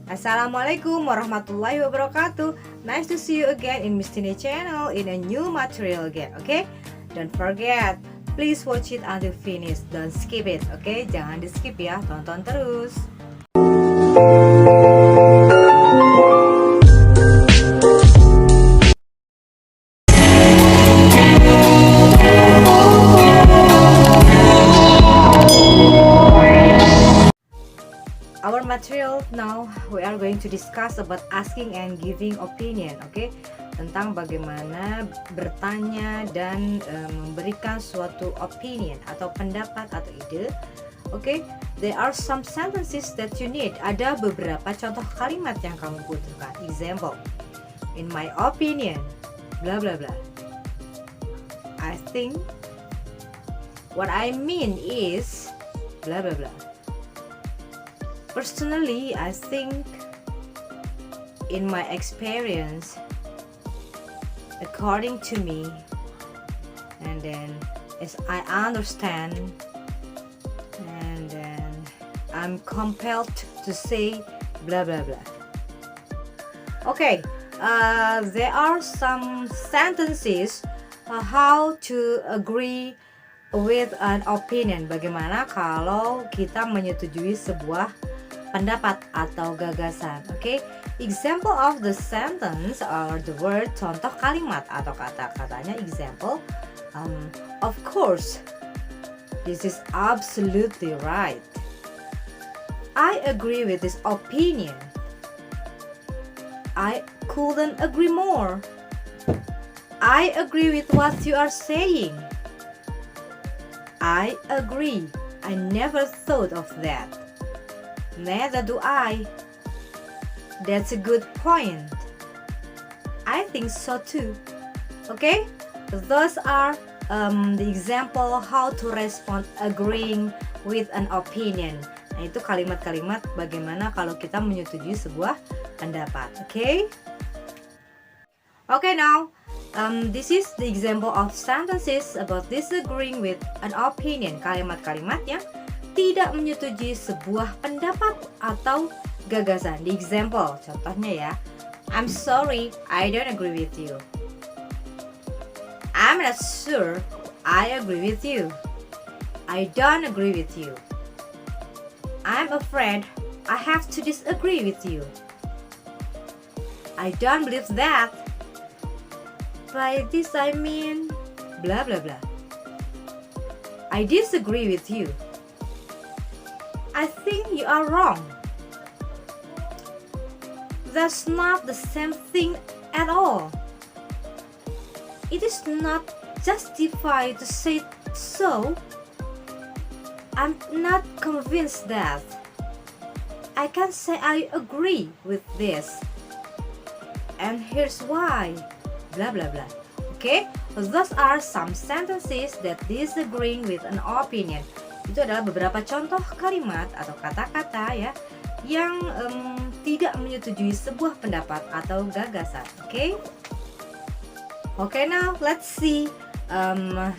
Assalamualaikum warahmatullahi wabarakatuh. Nice to see you again in Miss Tini channel in a new material again, okay? Don't forget, please watch it until finish. Don't skip it, okay? Jangan di skip ya, tonton terus. Our material now, we are going to discuss about asking and giving opinion, okay? Tentang bagaimana bertanya dan memberikan suatu opinion atau pendapat atau ide. Okay, there are some sentences that you need. Ada beberapa contoh kalimat yang kamu butuhkan. Example, in my opinion, blah blah blah. I think, what I mean is, blah blah blah. Personally, I think, in my experience, according to me, and then as I understand, and then I'm compelled to say blah blah blah. Okay, there are some sentences how to agree with an opinion. Bagaimana kalau kita menyetujui sebuah pendapat atau gagasan. Okay, example of the sentence or the word, contoh kalimat atau kata-katanya. Example, of course, this is absolutely right. I agree with this opinion. I couldn't agree more. I agree with what you are saying. I agree. I never thought of that. Neither do I. That's a good point. I think so too. Okay, those are the example how to respond agreeing with an opinion. Nah, itu kalimat-kalimat bagaimana kalau kita menyetujui sebuah pendapat. Okay. Okay, now this is the example of sentences about disagreeing with an opinion. Kalimat-kalimat yang tidak menyetujui sebuah pendapat atau gagasan. Di example, contohnya ya, I'm sorry, I don't agree with you. I'm not sure I agree with you. I don't agree with you. I'm afraid I have to disagree with you. I don't believe that. By this I mean blah blah blah. I disagree with you. I think you are wrong. That's not the same thing at all. It is not justified to say so. I'm not convinced that. I can say I agree with this. And here's why. Blah blah blah. Okay, those are some sentences that disagreeing with an opinion. Itu adalah beberapa contoh kalimat atau kata-kata ya yang tidak menyetujui sebuah pendapat atau gagasan. Okay, now let's see.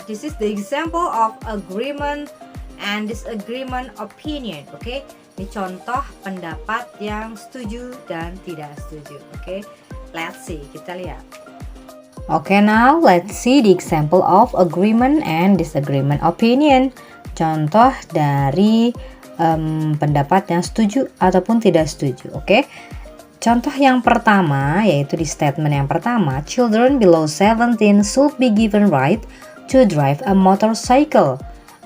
This is the example of agreement and disagreement opinion. Okay, ini contoh pendapat yang setuju dan tidak setuju. Okay, let's see, kita lihat. Okay, now let's see the example of agreement and disagreement opinion. Contoh dari pendapat yang setuju ataupun tidak setuju. Oke. Contoh yang pertama yaitu di statement yang pertama, children below 17 should be given right to drive a motorcycle.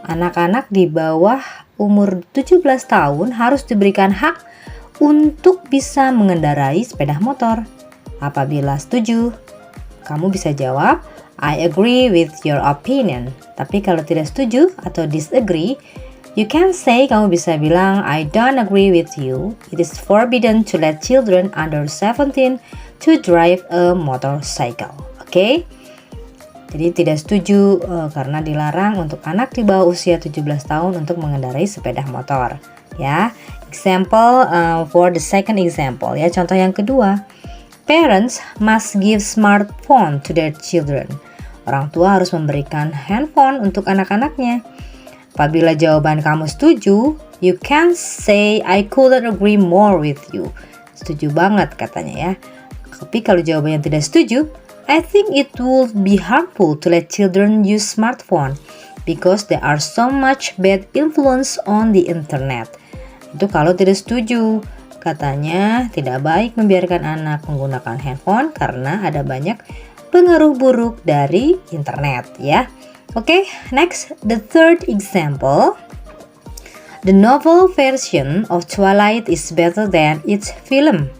Anak-anak di bawah umur 17 tahun harus diberikan hak untuk bisa mengendarai sepeda motor. Apabila setuju, kamu bisa jawab I agree with your opinion. Tapi kalau tidak setuju atau disagree, you can say, kamu bisa bilang I don't agree with you. It is forbidden to let children under 17 to drive a motorcycle. Okay? Jadi tidak setuju karena dilarang untuk anak di bawah usia 17 tahun untuk mengendarai sepeda motor. Ya, example for the second example ya. Contoh yang kedua, parents must give smartphone to their children. Orang tua harus memberikan handphone untuk anak-anaknya. Apabila jawaban kamu setuju, you can say I couldn't agree more with you. Setuju banget katanya ya. Tapi kalau jawabannya tidak setuju, I think it would be harmful to let children use smartphone because there are so much bad influence on the internet. Itu kalau tidak setuju. Katanya tidak baik membiarkan anak menggunakan handphone karena ada banyak pengaruh buruk dari internet ya. Oke, next, the third example. The novel version of Twilight is better than its film.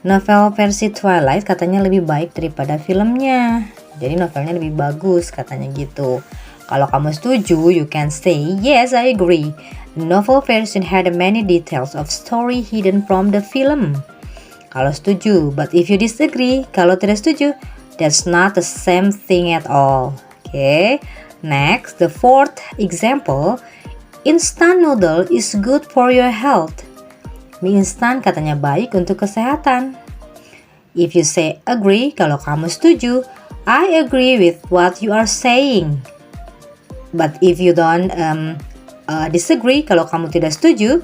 Novel versi Twilight katanya lebih baik daripada filmnya. Jadi novelnya lebih bagus katanya gitu. Kalau kamu setuju, you can say, yes, I agree. The novel version had many details of story hidden from the film. Kalau setuju, but if you disagree, kalau tidak setuju, that's not the same thing at all. Okay, next, the fourth example. Instant noodle is good for your health. Mie instan katanya baik untuk kesehatan. If you say agree, kalau kamu setuju, I agree with what you are saying. But if you don't disagree, kalau kamu tidak setuju,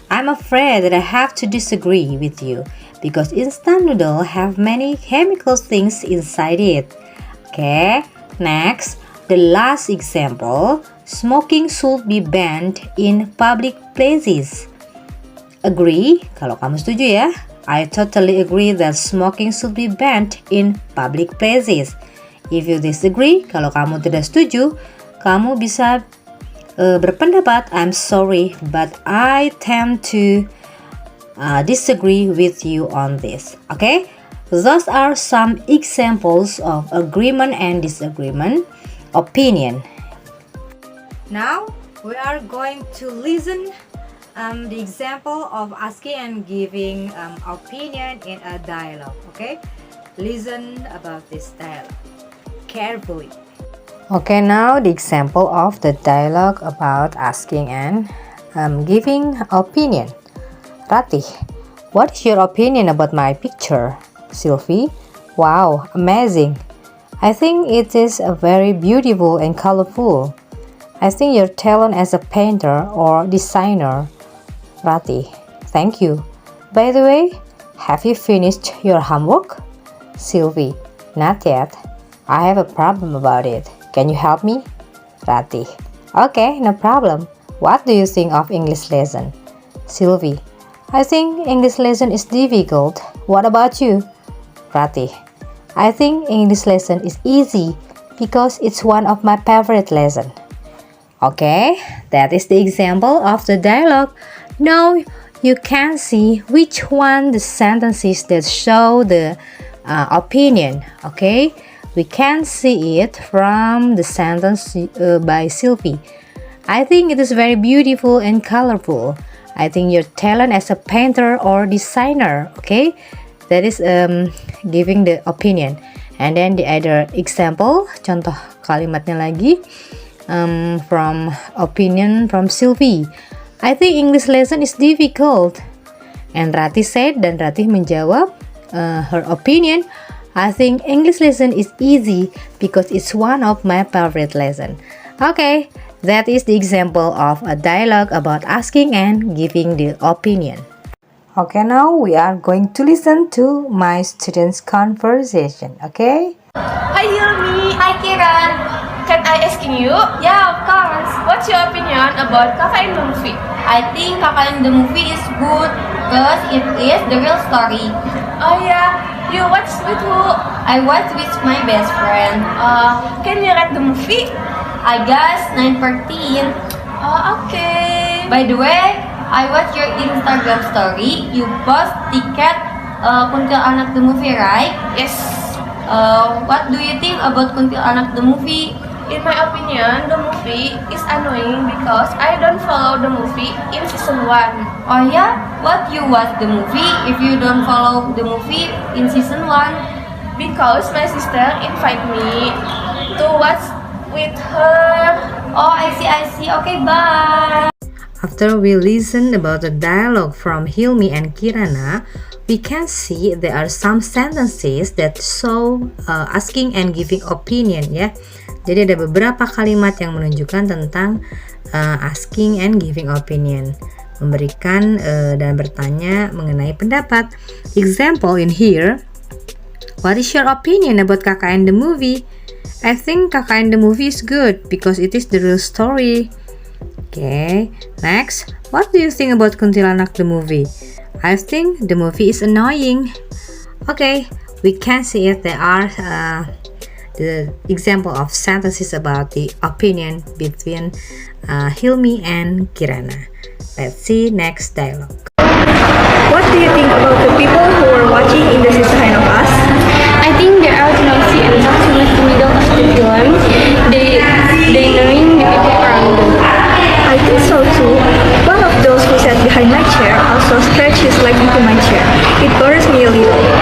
I'm afraid that I have to disagree with you because instant noodle have many chemical things inside it. Okay, next, the last example. Smoking should be banned in public places. Agree? Kalau kamu setuju ya. I totally agree that smoking should be banned in public places. If you disagree, kalau kamu tidak setuju, kamu bisa berpendapat, I'm sorry, but I tend to disagree with you on this. Okay? Those are some examples of agreement and disagreement opinion. Now we are going to listen the example of asking and giving opinion in a dialogue. Okay, listen about this dialogue carefully. Okay, now the example of the dialogue about asking and giving opinion. Ratih, what is your opinion about my picture? Sylvie, wow, amazing. I think it is very beautiful and colorful. I think your talent as a painter or designer. Ratih, thank you. By the way, have you finished your homework? Sylvie, not yet. I have a problem about it. Can you help me? Ratih, okay, no problem. What do you think of English lesson? Sylvie, I think English lesson is difficult. What about you? Ratih, I think English lesson is easy because it's one of my favorite lesson. Okay, that is the example of the dialogue. Now you can see which one the sentences that show the opinion. Okay, we can see it from the sentence by Sylvie. I think it is very beautiful and colorful. I think your talent as a painter or designer. Okay, that is giving the opinion. And then the other example, contoh kalimatnya lagi. From opinion from Sylvie. I think English lesson is difficult. And Ratih said, dan Ratih menjawab her opinion, I think English lesson is easy because it's one of my favorite lesson. Okay, that is the example of a dialogue about asking and giving the opinion. Okay, now we are going to listen to my students' conversation. Okay? Hi Hilmi. Hi Kiran. Can I asking you? Yeah, of course. What's your opinion about Kakak in the movie? I think Kakak in the movie is good because it is the real story. Oh yeah, you watch with who? I watch with my best friend. Can you rate the movie? I guess 9/10. Okay. By the way, I watch your Instagram story. You post ticket Kuntilanak the movie, right? Yes. What do you think about Kuntilanak the movie? In my opinion, the movie is annoying because I don't follow the movie in season 1. Oh yeah? What you watch the movie if you don't follow the movie in season 1? Because my sister invite me to watch with her. Oh, I see. Okay, bye. After we listen about the dialogue from Hilmi and Kirana, we can see there are some sentences that show asking and giving opinion ya. Jadi ada beberapa kalimat yang menunjukkan tentang asking and giving opinion. memberikan dan bertanya mengenai pendapat. Example in here, what is your opinion about KKN the movie? I think KKN the movie is good because it is the real story. Okay, next, what do you think about Kuntilanak the movie? I think the movie is annoying. Okay, we can see it. There are the example of sentences about the opinion between Hilmi and Kirana. Let's see next dialogue. What do you think about the people who are watching in the Kind of Us? I think they are noisy and not too much the middle of the film. They knowing the people around them. I think so too. One of those who sat behind my chair also stretched his leg into my chair. It bothers me a little.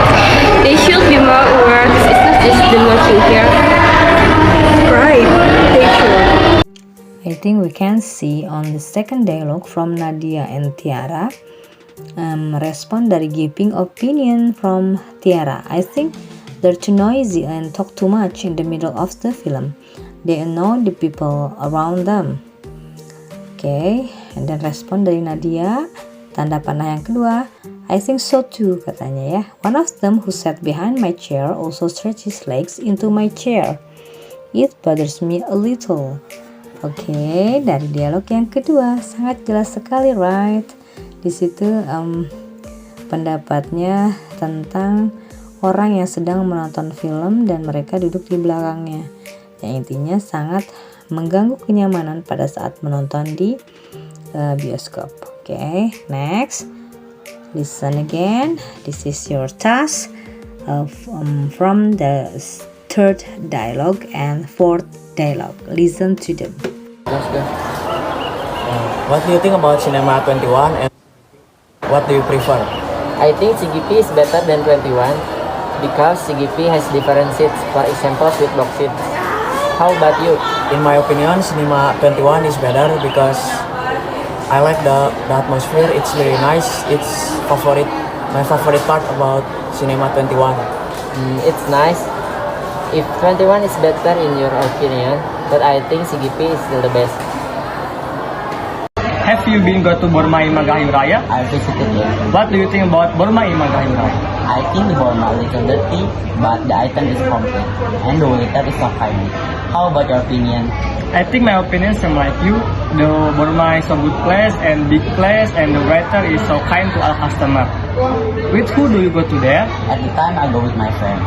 They should be more aware because it's not just them watching here. Right, they should. I think we can see on the second dialogue from Nadia and Tiara. Respon dari giving opinion from Tiara. I think they're too noisy and talk too much in the middle of the film. They annoy the people around them. Okay, and then respon dari Nadia, tanda panah yang kedua, I think so too, katanya ya. One of them who sat behind my chair also stretched his legs into my chair. It bothers me a little. Oke, dari dialog yang kedua sangat jelas sekali, right? Di situ pendapatnya tentang orang yang sedang menonton film dan mereka duduk di belakangnya. Yang intinya sangat mengganggu kenyamanan pada saat menonton di bioskop. Oke, next. Listen again. This is your task from the third dialogue and fourth dialogue. Listen to them. What do you think about Cinema 21 and what do you prefer? I think CGP is better than 21 because CGP has different seats, for example with box seats. How about you? In my opinion, Cinema 21 is better because I like the atmosphere. It's very nice. It's my favorite part about Cinema 21. It's nice. If 21 is better in your opinion, but I think CGP is still the best. Have you been go to Burma Imagayu Raya? I visited it. What do you think about Burma Imagayu Raya? I think the Burma is a little dirty, but the item is complete, and the waiter is so kind. How about your opinion? I think my opinion same like you. The Burma is a good place and big place, and the waiter is so kind to our customer. With who do you go to there? At the time, I go with my friend.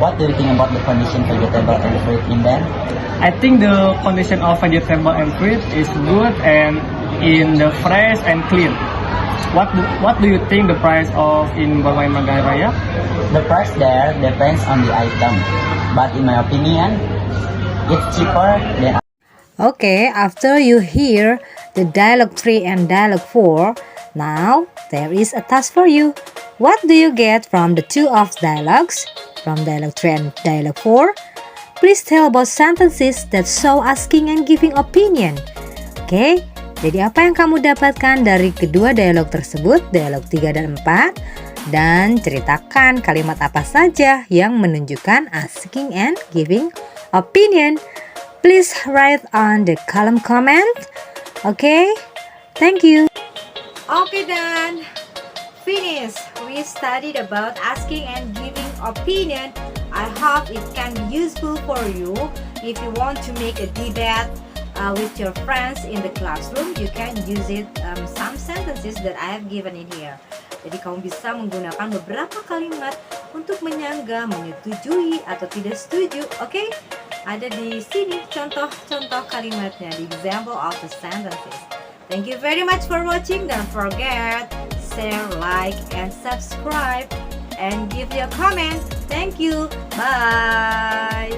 What do you think about the condition vegetable and fruit in them? I think the condition of vegetable and fruit is good and in the fresh and clean. What do you think the price of in Burma Imagayu Raya? The price there depends on the item, but in my opinion, it's cheaper than. Okay, after you hear the dialogue 3 and dialogue 4, now there is a task for you. What do you get from the two of dialogues? From dialogue 3 and dialogue 4? Please tell about sentences that show asking and giving opinion. Okay, jadi apa yang kamu dapatkan dari kedua dialog tersebut, dialog 3 dan 4? Dan ceritakan kalimat apa saja yang menunjukkan asking and giving opinion. Please write on the column comment. Okay, thank you. Okay, done. Finish. We studied about asking and giving opinion. I hope it can be useful for you. If you want to make a debate with your friends in the classroom, you can use it some sentences that I have given in here. Jadi kamu bisa menggunakan beberapa kalimat untuk menyanggah, menyetujui atau tidak setuju. Oke? Ada di sini contoh-contoh kalimatnya, the example of the sentences. Thank you very much for watching. Don't forget share, like, and subscribe, and give your comment. Thank you. Bye.